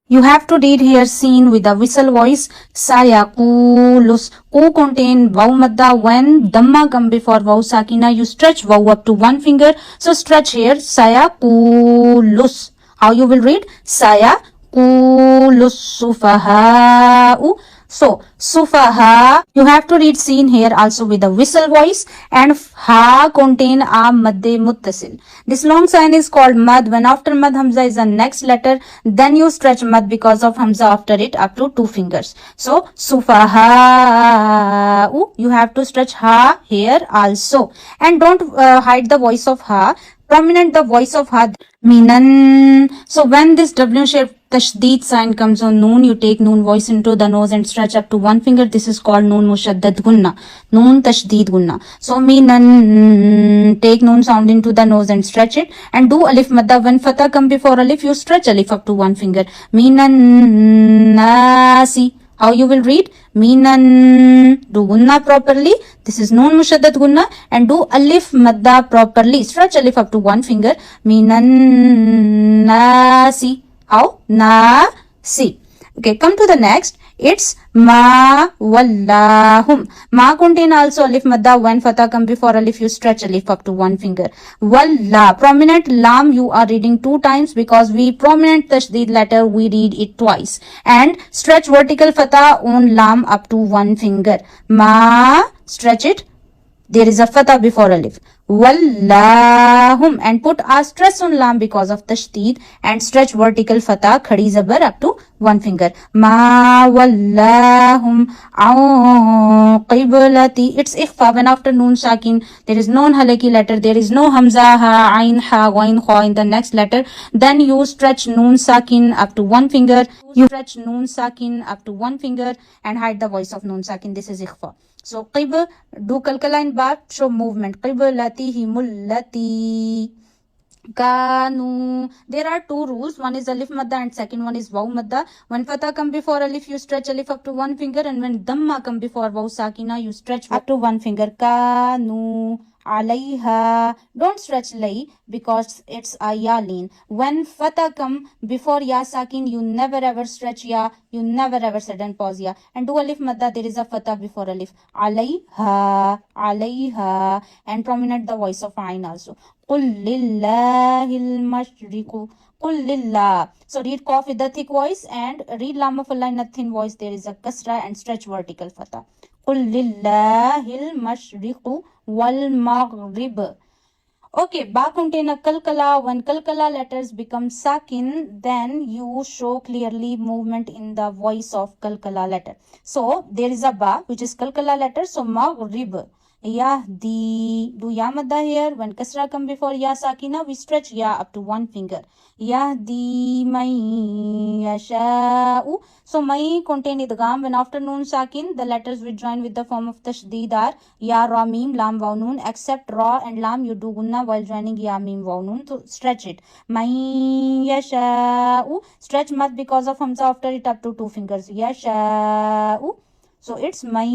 You have to read here seen with the whistle voice. Sayakulus. Ku contain waw madda. When dhamma come before waw sakina, you stretch waw up to one finger. So stretch here. Sayakulus. How you will read? Sayakulus sufaha'u. So, sufaha, you have to read seen here also with a whistle voice, and ha contain a madde muttasil. This long sign is called mad. When after mad hamza is the next letter, then you stretch mad because of hamza after it up to two fingers. So, sufaha, you have to stretch ha here also. And don't hide the voice of ha. Prominent the voice of ha. Minan. So when this W shaped tashdeed sign comes on noon, you take noon voice into the nose and stretch up to one finger. This is called noon mushaddad gunna. Noon tashdeed gunna. So minan, take noon sound into the nose and stretch it. And do alif madda. When fatha come before alif, you stretch alif up to one finger. Minan nasi. How you will read? Minan. Do gunna properly. This is noon mushaddad gunna. And do alif madda properly. Stretch alif up to one finger. Minan nasi. How? Nasi. Okay, come to the next. It's ma wallahum. Ma contain also alif madda. When fatha come before alif, you stretch alif up to one finger. Wallah. Prominent lam you are reading two times because we prominent tashdeed letter we read it twice. And stretch vertical fatha on lam up to one finger. Ma, stretch it. There is a fatha before alif. Wallahum, and put a stress on lam because of tashdeed, and stretch vertical fatha khadi zabar up to one finger. Ma wallahum qiblati. It's ikhfa. When after noon sakin there is no halaki letter, there is no hamza, ha, ain, ha, ghain, kha in the next letter, then you stretch noon sakin up to one finger. You stretch noon sakin up to one finger and hide the voice of noon sakin. This is ikhfa. So qib, do kalkala in bab, show movement. Qiblatihi mullati kanu. There are two rules. One is alif madda and second one is waw madda. When fatha come before alif, you stretch alif up to one finger, and when dhamma come before waw sakina, you stretch up to one finger. Kanu alayha. Don't stretch lay because it's a ya lean. When fatha come before ya sakin, you never ever stretch ya. You never ever sudden pause ya. And do alif madda, there is a fatha before alif. Alayha, alayha. And prominent the voice of ain also. Qul lillahil mashriqu. Qul lillah. So read qaf with the thick voice and read lam of Allah in a thin voice. There is a kasra and stretch vertical fatha. Qul lillahil mashriqu wal maghrib. Okay, ba contain a kalkala. When kalkala letters become sakin, then you show clearly movement in the voice of kalkala letter. So there is a ba which is kalkala letter. So maghrib. Yahdi. Do ya madda here. When kasra come before ya sakina, we stretch ya up to one finger. Yahdi man yasha'u. So may contain idgham. When after noon sakin, the letters we join with the form of tashdeed are ya, ra, mim, lam, waw, noon. Except ra and lam, you do gunna while joining ya, mim, waw, noon. So stretch it. Man yasha'u. Stretch mad because of hamza after it up to two fingers. Yasha'u. So it's may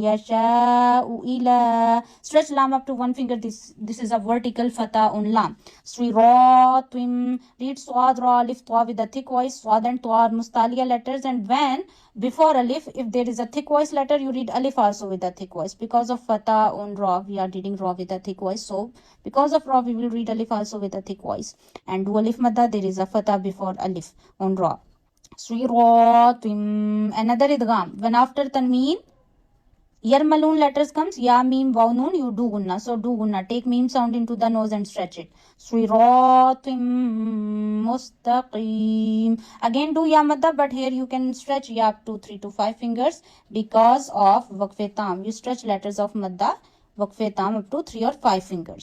yasha'u ila. Stretch lam up to one finger. This is a vertical fatha on lam. Siratim. Read swad, ra, alif, twa with a thick voice. Swad and twa are mustaliya letters. And when before alif, if there is a thick voice letter, you read alif also with a thick voice. Because of fatha on ra, we are reading ra with a thick voice. So because of ra, we will read alif also with a thick voice. And do alif madda, there is a fatha before alif on ra. Siratim. Another idgham. When after tanween, yarmalun letters comes, ya, mim, waw, noon, you do gunna. So do gunna. Take mim sound into the nose and stretch it. Siratim mustaqim. Again do ya madda, but here you can stretch ya up to 3 to 5 fingers because of waqf tam. You stretch letters of madda, waqf tam up to 3 or 5 fingers.